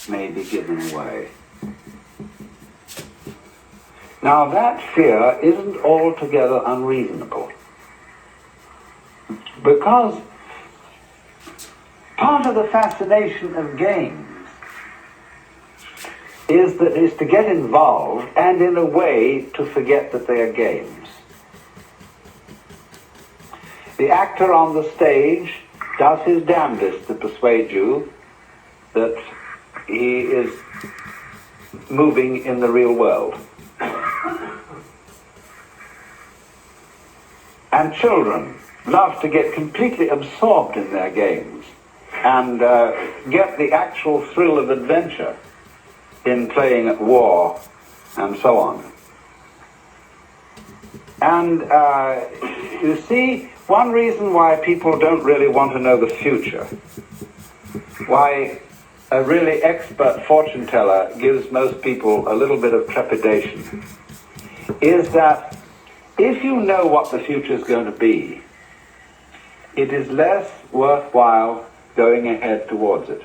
may be given away. Now that fear isn't altogether unreasonable, because part of the fascination of games is to get involved and in a way to forget that they are games. The actor on the stage does his damnedest to persuade you that he is moving in the real world. And children love to get completely absorbed in their games and get the actual thrill of adventure in playing at war and so on. And you see, one reason why people don't really want to know the future, why a really expert fortune teller gives most people a little bit of trepidation, is that if you know what the future is going to be, it is less worthwhile going ahead towards it.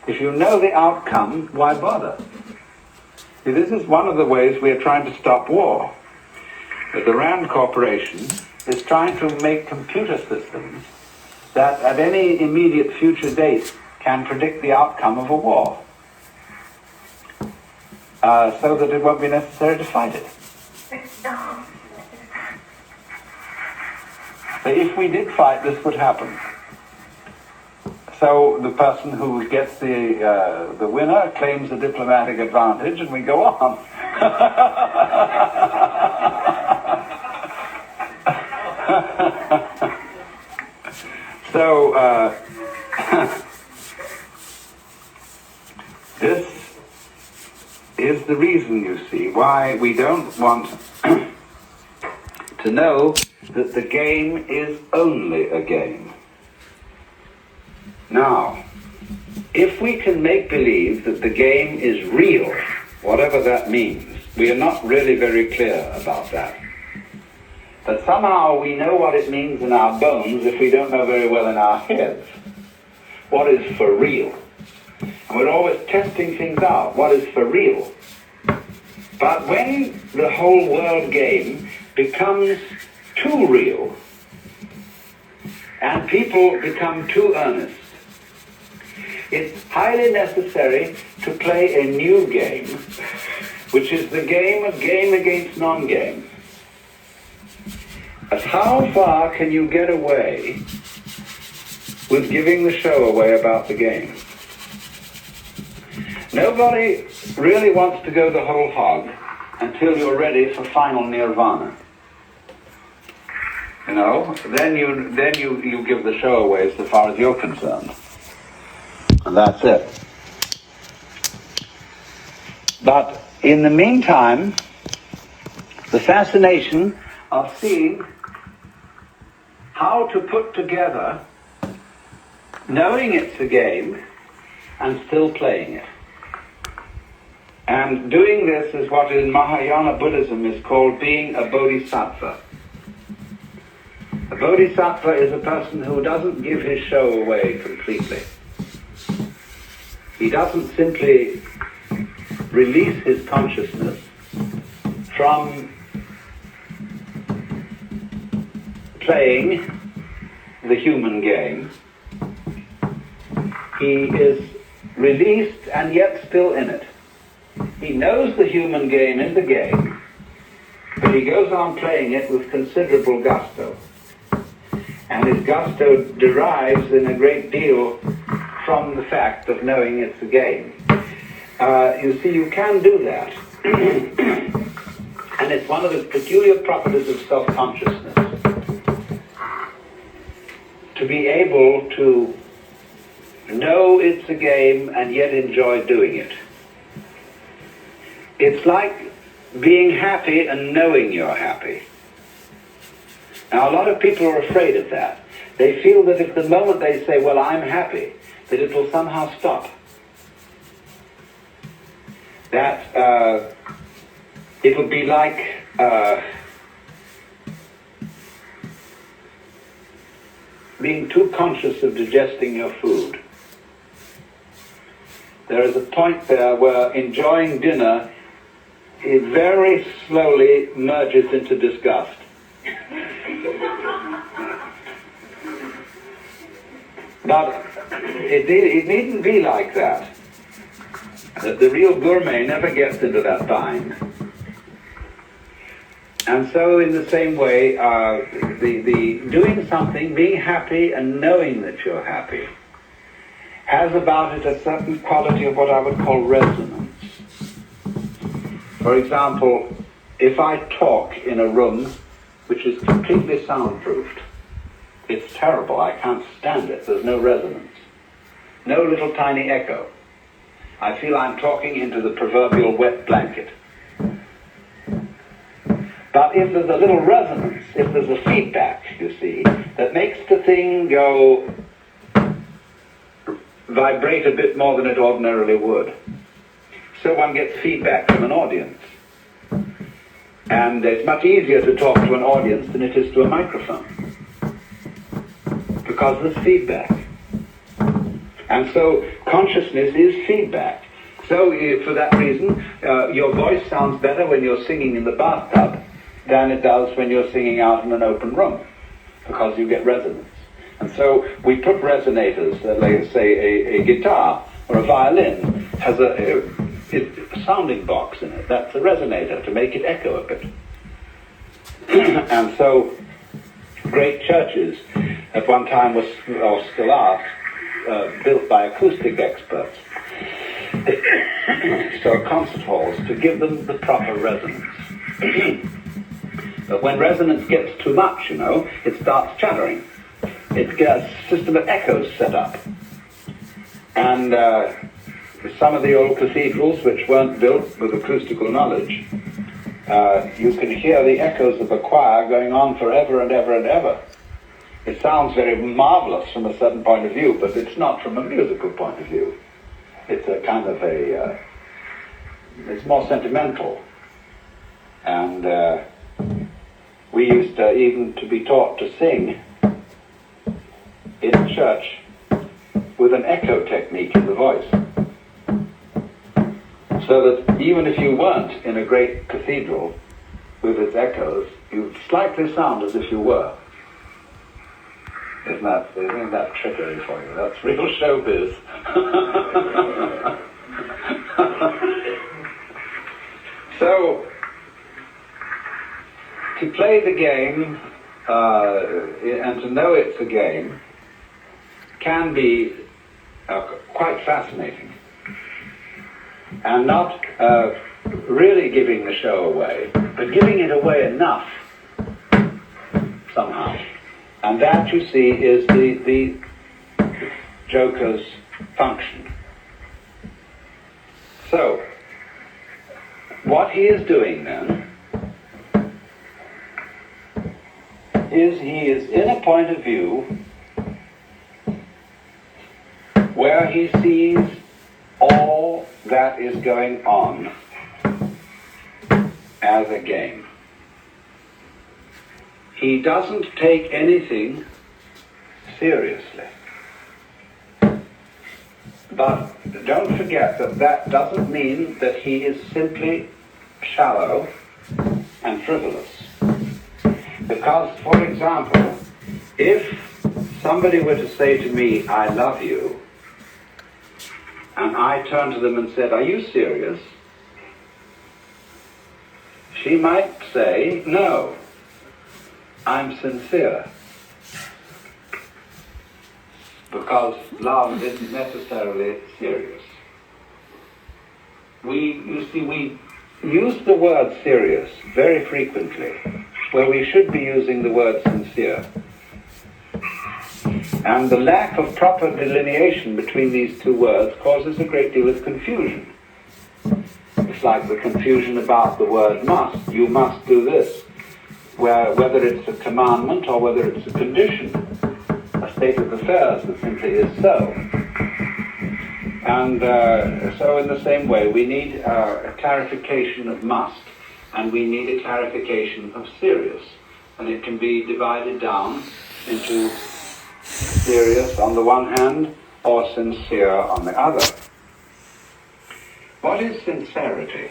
If you know the outcome, why bother? See, this is one of the ways we are trying to stop war. The Rand Corporation is trying to make computer systems that at any immediate future date can predict the outcome of a war, so that it won't be necessary to fight it. So if we did fight, this would happen. So the person who gets the winner claims the diplomatic advantage, and we go on. So this is the reason, you see, why we don't want to know that the game is only a game. Now, if we can make believe that the game is real, whatever that means, we are not really very clear about that. But somehow we know what it means in our bones if we don't know very well in our heads what is for real. And we're always testing things out. What is for real? But when the whole world game becomes too real and people become too earnest, it's highly necessary to play a new game, which is the game of game against non-game. But how far can you get away with giving the show away about the game? Nobody really wants to go the whole hog until you're ready for final nirvana. You know, then you give the show away as far as you're concerned. And that's it. But in the meantime, the fascination of seeing how to put together, knowing it's a game, and still playing it. And doing this is what in Mahayana Buddhism is called being a bodhisattva. A bodhisattva is a person who doesn't give his show away completely. He doesn't simply release his consciousness from playing the human game. He is released and yet still in it. He knows the human game is the game, but he goes on playing it with considerable gusto. And his gusto derives in a great deal from the fact of knowing it's a game. You see, you can do that. And it's one of the peculiar properties of self-consciousness, to be able to know it's a game and yet enjoy doing it. It's like being happy and knowing you're happy. Now, a lot of people are afraid of that. They feel that if the moment they say, well, I'm happy, that it will somehow stop. That it would be like being too conscious of digesting your food. there is a point there where enjoying dinner, it very slowly merges into disgust. But it needn't be like that. The real gourmet never gets into that bind. And so in the same way, the doing something, being happy and knowing that you're happy, has about it a certain quality of what I would call resonance. For example, if I talk in a room which is completely soundproofed, it's terrible, I can't stand it, there's no resonance, no little tiny echo. I feel I'm talking into the proverbial wet blanket. But if there's a little resonance, if there's a feedback, you see, that makes the thing go vibrate a bit more than it ordinarily would, so one gets feedback from an audience. And it's much easier to talk to an audience than it is to a microphone, because there's feedback. And so consciousness is feedback. So for that reason, your voice sounds better when you're singing in the bathtub than it does when you're singing out in an open room, because you get resonance. And so we put resonators, like say a guitar or a violin has a sounding box in it. That's a resonator to make it echo a bit. And so great churches at one time was, or still are, built by acoustic experts. So concert halls, to give them the proper resonance. But when resonance gets too much, it starts chattering. It gets a system of echoes set up. And some of the old cathedrals, which weren't built with acoustical knowledge, you can hear the echoes of the choir going on forever and ever and ever. It sounds very marvelous from a certain point of view, but it's not from a musical point of view. It's a kind of it's more sentimental. And we used even to be taught to sing in church with an echo technique in the voice. So that even if you weren't in a great cathedral with its echoes, you slightly sound as if you were. Isn't that trickery for you? That's real showbiz. So, to play the game and to know it's a game can be quite fascinating, and not really giving the show away, but giving it away enough somehow. And that, you see, is the joker's function. So, what he is doing then is he is in a point of view where he sees all that is going on as a game. He doesn't take anything seriously. But don't forget that that doesn't mean that he is simply shallow and frivolous. Because, for example, if somebody were to say to me, "I love you," and I turned to them and said, "Are you serious?" she might say, "No, I'm sincere." Because love isn't necessarily serious. We use the word serious very frequently, where we should be using the word sincere. And the lack of proper delineation between these two words causes a great deal of confusion. It's like the confusion about the word must. You must do this. Whether it's a commandment or whether it's a condition, a state of affairs that simply is so. And so in the same way, we need a clarification of must, and we need a clarification of serious. And it can be divided down into serious on the one hand, or sincere on the other. What is sincerity?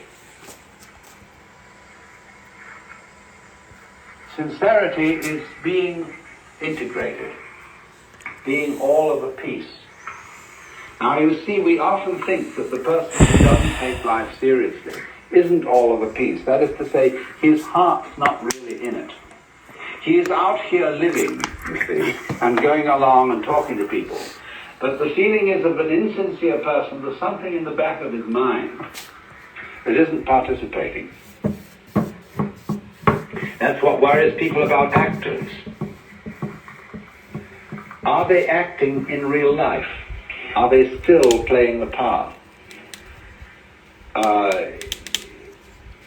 Sincerity is being integrated, being all of a piece. Now you see, we often think that the person who doesn't take life seriously isn't all of a piece. That is to say, his heart's not really in it. He is out here living, you see, and going along and talking to people. But the feeling is of an insincere person. There's something in the back of his mind that isn't participating. That's what worries people about actors. Are they acting in real life? Are they still playing the part?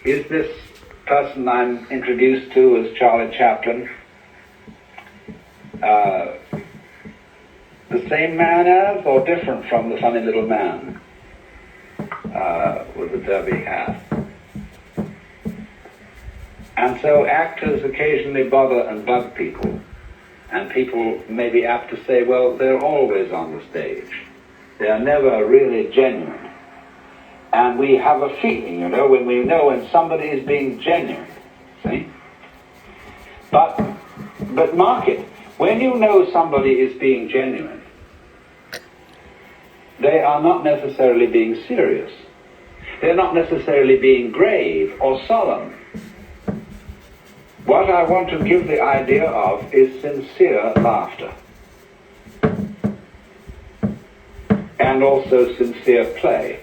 Is this person I'm introduced to as Charlie Chaplin the same man as, or different from the funny little man with the derby hat? And so actors occasionally bother and bug people, and people may be apt to say, well, they're always on the stage. They are never really genuine. And we have a feeling, you know, when we know when somebody is being genuine, see? But mark it, when you know somebody is being genuine, they are not necessarily being serious. They're not necessarily being grave or solemn. What I want to give the idea of is sincere laughter. And also sincere play.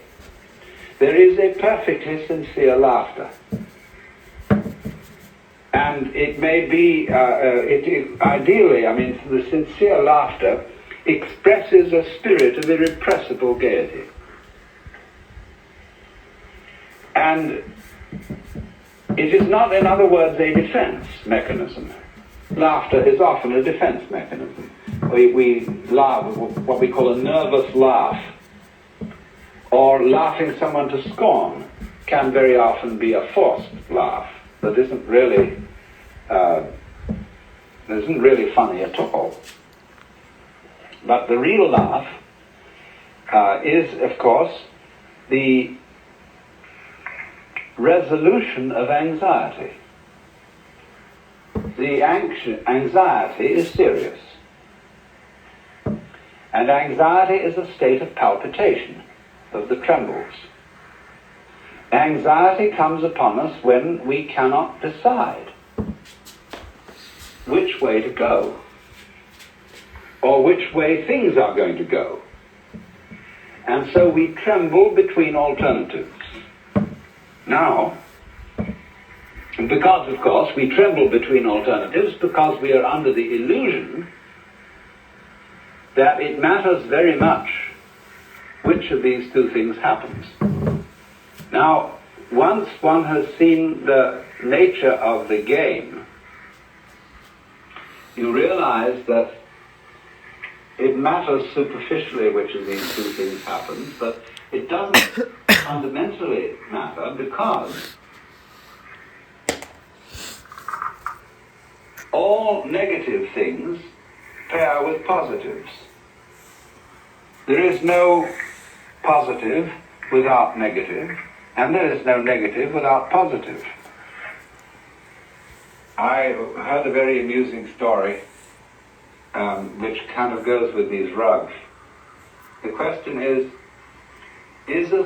There is a perfectly sincere laughter. And it may be, ideally, I mean, the sincere laughter expresses a spirit of irrepressible gaiety. And it is not, in other words, a defense mechanism. Laughter is often a defense mechanism. We laugh, what we call a nervous laugh, or laughing someone to scorn can very often be a forced laugh that isn't really funny at all. But the real laugh is, of course, the resolution of anxiety. The anxiety is serious. And anxiety is a state of palpitation, of the trembles. Anxiety comes upon us when we cannot decide which way to go, or which way things are going to go. And so we tremble between alternatives. Now, because, of course, we tremble between alternatives because we are under the illusion that it matters very much which of these two things happens. Now, once one has seen the nature of the game, you realize that it matters superficially which of these two things happens, but it doesn't fundamentally matter because all negative things pair with positives. There is no positive without negative, and there is no negative without positive. I heard a very amusing story which kind of goes with these rugs. The question is a